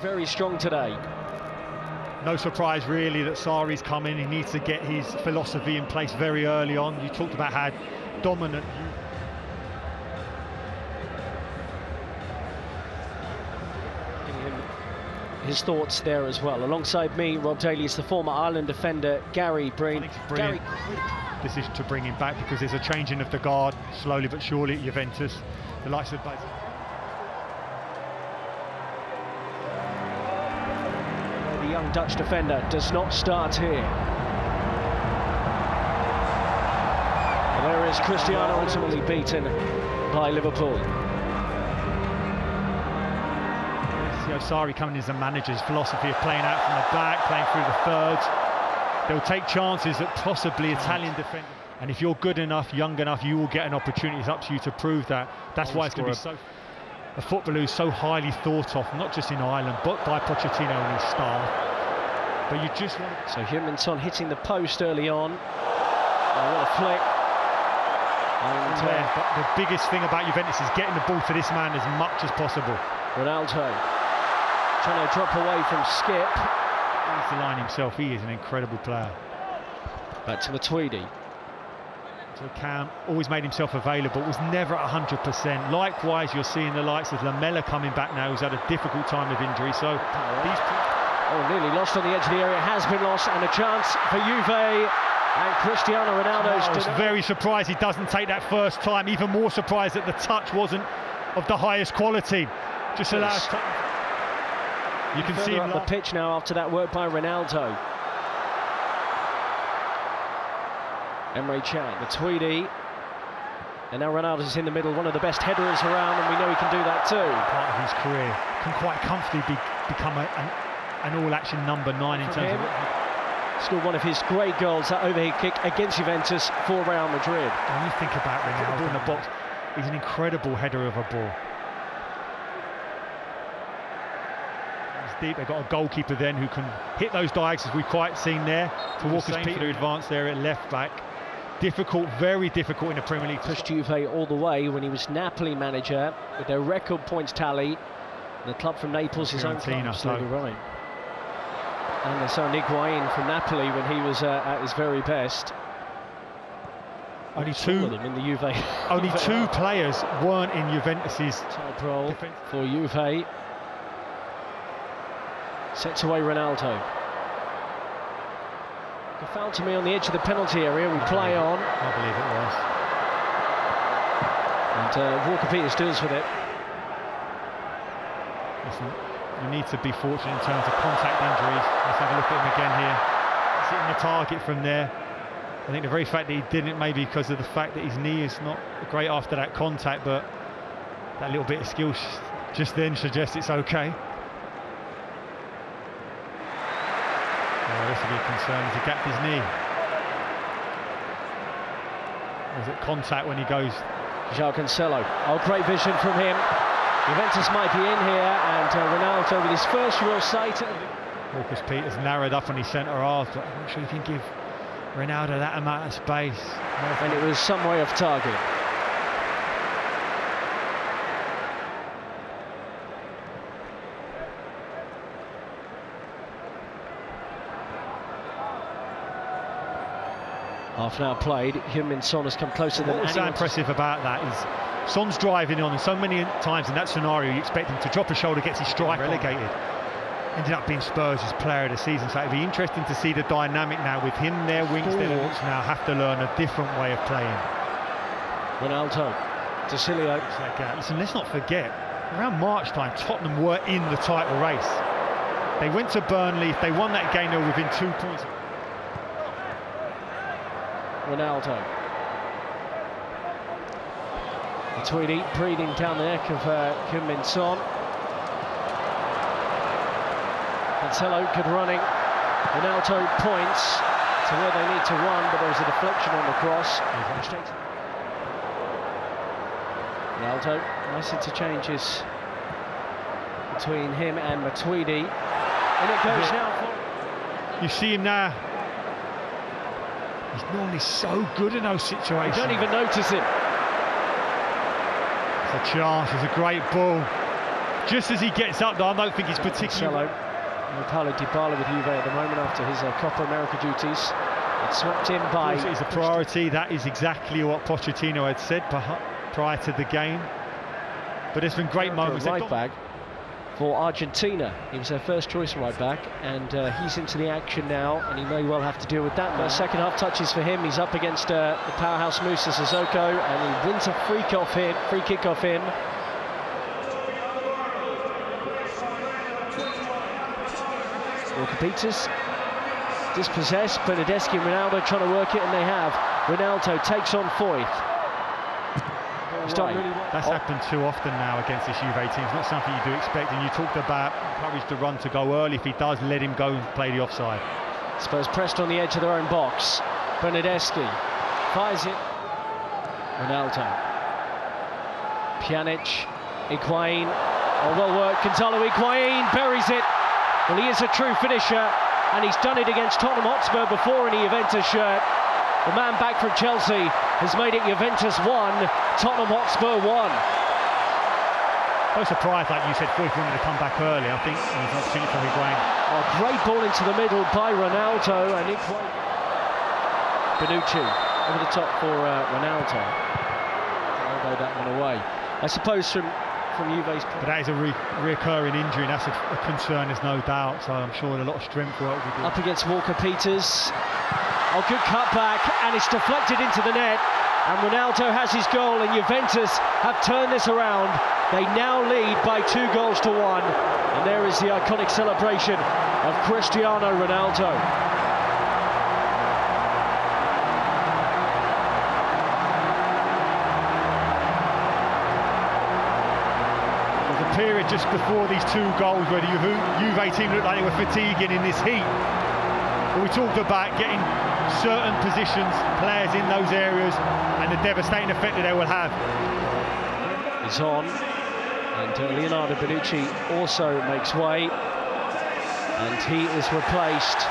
very strong today. No surprise really that Sarri's come in. He needs to get his philosophy in place very early on. You talked about how dominant his thoughts there as well. Alongside me, Rob Daly, is the former Ireland defender Gary Breen. Brilliant decision to bring him back, because there's a changing of the guard slowly but surely at Juventus. The likes of the young Dutch defender does not start here. And there is Cristiano, ultimately beaten by Liverpool. Sarri coming in as a manager's philosophy of playing out from the back, playing through the thirds. They'll take chances that possibly Italian defenders. And if you're good enough, young enough, you will get an opportunity. It's up to you to prove that. That's why it's going to be a footballer who's so highly thought of, not just in Ireland, but by Pochettino and his staff. But you just want So Heung-min Son hitting the post early on. Oh, what a flick. And but the biggest thing about Juventus is getting the ball to this man as much as possible. Ronaldo trying to drop away from Skip. He's the line himself. He is an incredible player. Back to Matuidi. To Cam, always made himself available, was never at 100%. Likewise, you're seeing the likes of Lamela coming back now, who's had a difficult time of injury. So these nearly lost on the edge of the area, has been lost, and a chance for Juve. And Cristiano Ronaldo's. I was very surprised he doesn't take that first time. Even more surprised that the touch wasn't of the highest quality. Just allows. You can see him up the pitch now after that work by Ronaldo. Emre Can, Matuidi, and now Ronaldo's in the middle, one of the best headers around, and we know he can do that too. Part of his career, can quite comfortably become an all-action number 9 in terms of. Scored one of his great goals, that overhead kick against Juventus for Real Madrid. When you think about Ronaldo in the box, he's an incredible header of a ball. Deep. They've got a goalkeeper then who can hit those diagonals we've quite seen there. To Walker's Peter who advanced there at left back. Difficult, very difficult in the Premier League. Pushed Juve all the way when he was Napoli manager with their record points tally. The club from Naples, his own club, absolutely right. And they signed Higuain from Napoli when he was at his very best. Only two of them in the Juve. Only two players weren't in Juventus's type role for Juve. Sets away Ronaldo. A foul to me on the edge of the penalty area. We play on. I believe it was. And Walker Peters deals with it. Listen, you need to be fortunate in terms of contact injuries. Let's have a look at him again here. He's hitting the target from there. I think the very fact that he didn't, maybe because of the fact that his knee is not great after that contact, but that little bit of skill just then suggests it's okay. This will be a concern as he gapped his knee. Was it contact when he goes? João Cancelo. Oh, great vision from him. Juventus might be in here, and Ronaldo with his first real sight. Walker's Peters narrowed up on his centre half, but I'm not sure you can give Ronaldo that amount of space. And it was some way off target. Half an hour played, Heung-min Son has come closer than anyone. What's so impressive about that is Son's driving on, and so many times in that scenario you expect him to drop a shoulder, gets his strike relegated. Ended up being Spurs' player of the season, so it'd be interesting to see the dynamic now with him there. Wings now have to learn a different way of playing. Ronaldo, D'Silio. Listen, let's not forget, around March time, Tottenham were in the title race. They went to Burnley, if they won that game, they were within 2 points. Ronaldo. Matuidi breathing down the neck of Heung-min Son. Cancelo, good running. Ronaldo points to where they need to run, but there was a deflection on the cross. Ronaldo, nice interchanges between him and Matuidi. And it goes now. You see him now. He's normally so good in those situations. You don't even notice him. It's a chance, it's a great ball. Just as he gets up, though, I don't think he's particularly... Paulo Dybala with Juve at the moment after his Copa America duties. It's swapped in by... Of course, it is a priority. That is exactly what Pochettino had said prior to the game. But there's been great moments. Right back for Argentina. He was their first choice right back, and he's into the action now, and he may well have to deal with that. First second half touches for him. He's up against the powerhouse Moussa Sissoko, and he wins a free kick off him. Walker-Peters dispossessed. Bernardeschi and Ronaldo trying to work it, and they have. Ronaldo takes on Foyth. That's happened too often now against this Juve team. It's not something you do expect, and you talked about encourage the run to go early. If he does, let him go and play the offside. Spurs pressed on the edge of their own box. Bernardeschi fires it. Ronaldo. Pjanic. Higuain. Oh, well worked. Gonzalo Higuain buries it. Well, he is a true finisher, and he's done it against Tottenham Hotspur before in the Juventus shirt. The man back from Chelsea has made it Juventus 1, Tottenham Hotspur 1. So surprised, like you said, Foyth wanted to come back early. I think there's an opportunity for Higuain. Oh, great ball into the middle by Ronaldo, and Higuain. Bonucci over the top for Ronaldo. Elbow that one away. I suppose from Juve's... But that is a reoccurring injury, and that's a concern, there's no doubt. So I'm sure a lot of strength work will be done. Up against Walker-Peters. Oh, good cutback, and it's deflected into the net. And Ronaldo has his goal, and Juventus have turned this around. They now lead by 2 goals to 1. And there is the iconic celebration of Cristiano Ronaldo. There's a period just before these 2 goals where the Juve team looked like they were fatiguing in this heat. But we talked about getting certain positions, players in those areas, and the devastating effect that they will have. It's on, and Leonardo Bonucci also makes way, and he is replaced